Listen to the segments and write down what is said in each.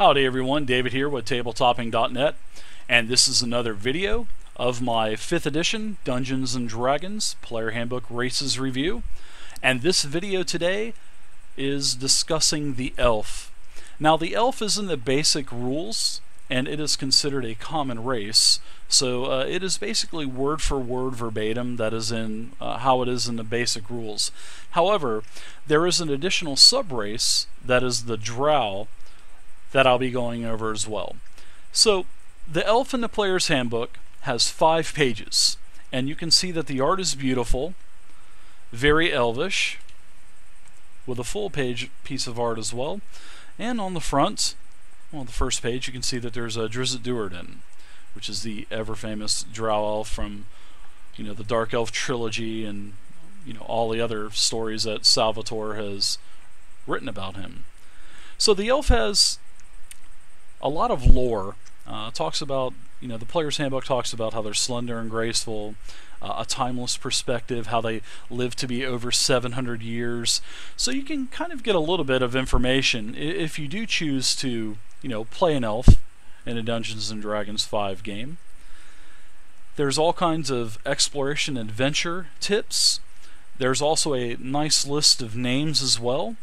Howdy everyone, David here with tabletopping.net, and this is another video of my 5th edition Dungeons & Dragons Player Handbook Races Review. And this video today is discussing the Elf. Now the Elf is in the basic rules, and it is considered a common race, so it is basically word for word verbatim that is in how it is in the basic rules. However, there is an additional subrace that is the Drow that I'll be going over as well. So the Elf in the Player's Handbook has 5 pages, and you can see that the art is beautiful, very elvish, with a full page piece of art as well. And on the front, well, the first page, you can see that there's a Drizzt Do'Urden, which is the ever-famous Drow elf from, the Dark Elf trilogy and, all the other stories that Salvatore has written about him. So the elf has a lot of lore. Talks about, the Player's Handbook talks about how they're slender and graceful, a timeless perspective, how they live to be over 700 years. So you can kind of get a little bit of information if you do choose to, play an elf in a Dungeons & Dragons 5 game. There's all kinds of exploration adventure tips. There's also a nice list of names as well.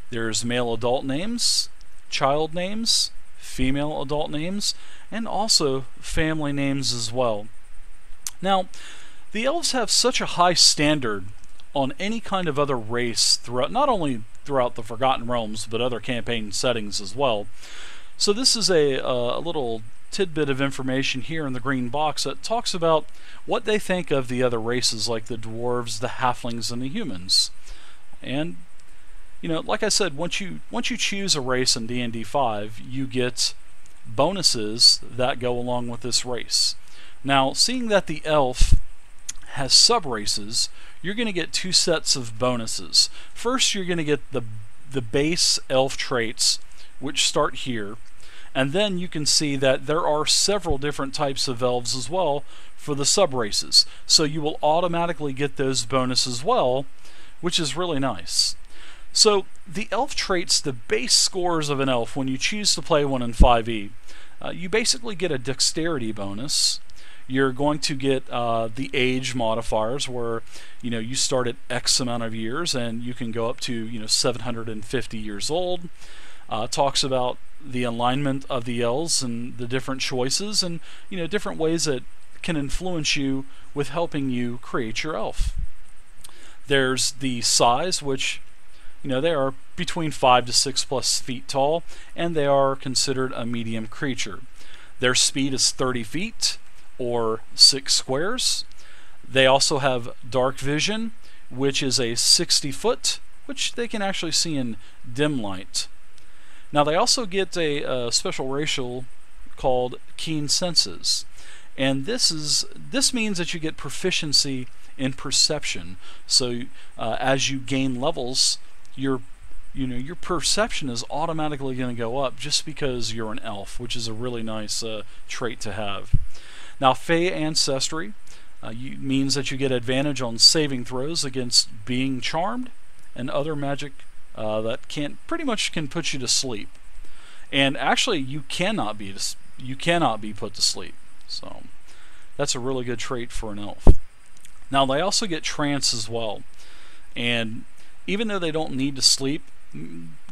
There's male adult names, child names, female adult names, and also family names as well. Now, the elves have such a high standard on any kind of other race throughout, not only throughout the Forgotten Realms, but other campaign settings as well. So this is a little tidbit of information here in the green box that talks about what they think of the other races, like the dwarves, the halflings, and the humans. And like I said, once you choose a race in D&D 5, you get bonuses that go along with this race. Now, seeing that the elf has sub-races, you're going to get 2 sets of bonuses. First, you're going to get the base elf traits, which start here, and then you can see that there are several different types of elves as well for the sub-races. So you will automatically get those bonuses as well, which is really nice. So the elf traits, the base scores of an elf, when you choose to play one in 5e, you basically get a dexterity bonus. You're going to get the age modifiers, where you start at X amount of years and you can go up to 750 years old. Talks about the alignment of the elves and the different choices and different ways that can influence you with helping you create your elf. There's the size, which they are between 5 to 6+ feet tall, and they are considered a medium creature. Their speed is 30 feet, or 6 squares. They also have dark vision, which is a 60 foot, which they can actually see in dim light. Now they also get a special racial called keen senses, and this means that you get proficiency in perception. So as you gain levels, your perception is automatically going to go up just because you're an elf, which is a really nice trait to have. Now, Fey Ancestry means that you get advantage on saving throws against being charmed and other magic that pretty much can put you to sleep. And actually, you cannot be put to sleep. So that's a really good trait for an elf. Now, they also get trance as well, and even though they don't need to sleep,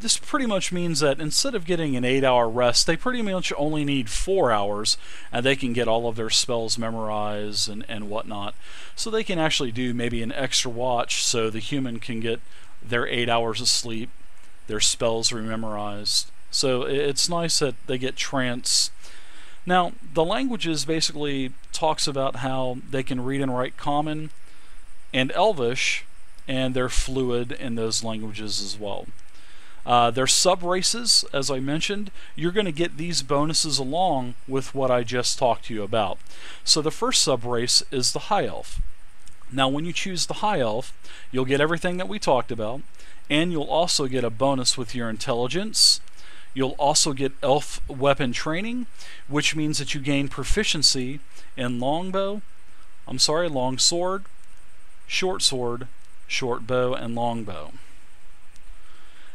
this pretty much means that instead of getting an 8-hour rest, they pretty much only need 4 hours, and they can get all of their spells memorized and whatnot. So they can actually do maybe an extra watch, so the human can get their 8 hours of sleep, their spells rememorized. So it's nice that they get trance. Now, the languages basically talks about how they can read and write Common and Elvish, and they're fluid in those languages as well. Their sub-races, as I mentioned, you're going to get these bonuses along with what I just talked to you about. So the first sub-race is the High Elf. Now when you choose the High Elf, you'll get everything that we talked about, and you'll also get a bonus with your intelligence. You'll also get elf weapon training, which means that you gain proficiency in long sword, short bow, and long bow.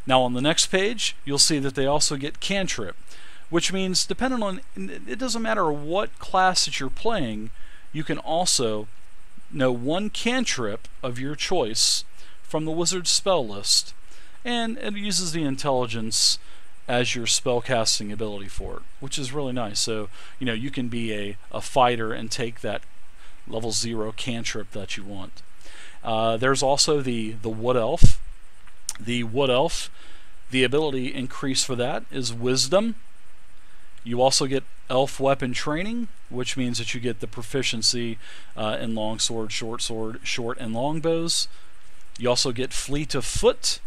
Now on the next page, you'll see that they also get cantrip, which means depending on, it doesn't matter what class that you're playing, you can also know one cantrip of your choice from the wizard's spell list, and it uses the intelligence as your spell casting ability for it, which is really nice. So you can be a fighter and take that level 0 cantrip that you want. There's also the wood elf. The wood elf, the ability increase for that is wisdom. You also get elf weapon training, which means that you get the proficiency in longsword, short and long bows. You also get fleet of foot,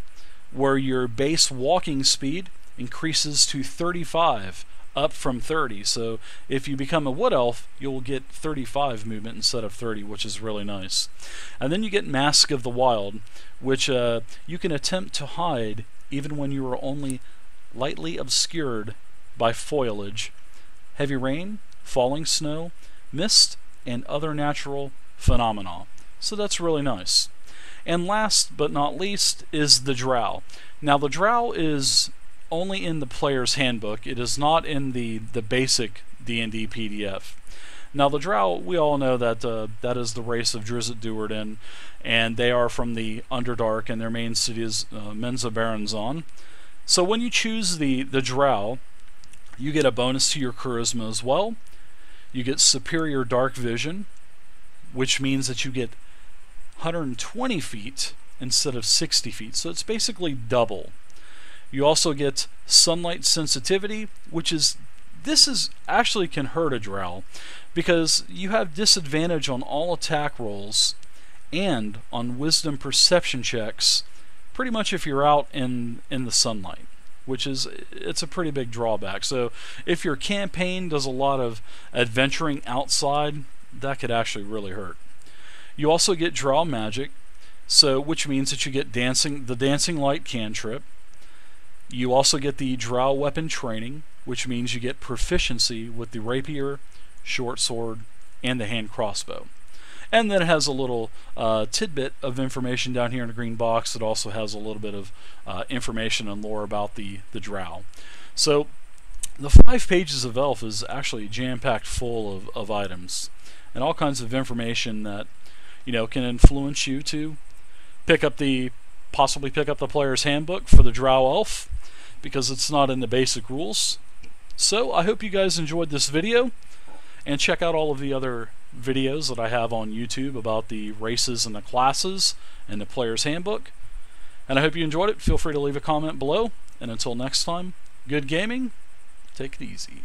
where your base walking speed increases to 35, up from 30. So if you become a wood elf, you'll get 35 movement instead of 30, which is really nice. And then you get Mask of the Wild, which you can attempt to hide even when you are only lightly obscured by foliage, heavy rain, falling snow, mist, and other natural phenomena. So that's really nice. And last but not least is the Drow. Now the Drow is only in the player's handbook. It is not in the basic D&D PDF. Now the Drow, we all know that that is the race of Drizzt Do'Urden, and they are from the Underdark, and their main city is Menza Baranzan. So when you choose the Drow, you get a bonus to your charisma as well. You get superior dark vision, which means that you get 120 feet instead of 60 feet. So it's basically double. You also get sunlight sensitivity, which is, this is actually can hurt a Drow, because you have disadvantage on all attack rolls and on wisdom perception checks pretty much if you're out in the sunlight, which is, it's a pretty big drawback. So if your campaign does a lot of adventuring outside, that could actually really hurt. You also get Drow magic, so which means that you get the dancing light cantrip. You also get the Drow weapon training, which means you get proficiency with the rapier, short sword, and the hand crossbow. And then it has a little tidbit of information down here in the green box that also has a little bit of information and lore about the Drow. So the 5 pages of Elf is actually jam-packed full of items and all kinds of information that can influence you to possibly pick up the player's handbook for the Drow Elf, because it's not in the basic rules. So I hope you guys enjoyed this video, and check out all of the other videos that I have on YouTube about the races and the classes and the player's handbook. And I hope you enjoyed it. Feel free to leave a comment below, and until next time, good gaming, take it easy.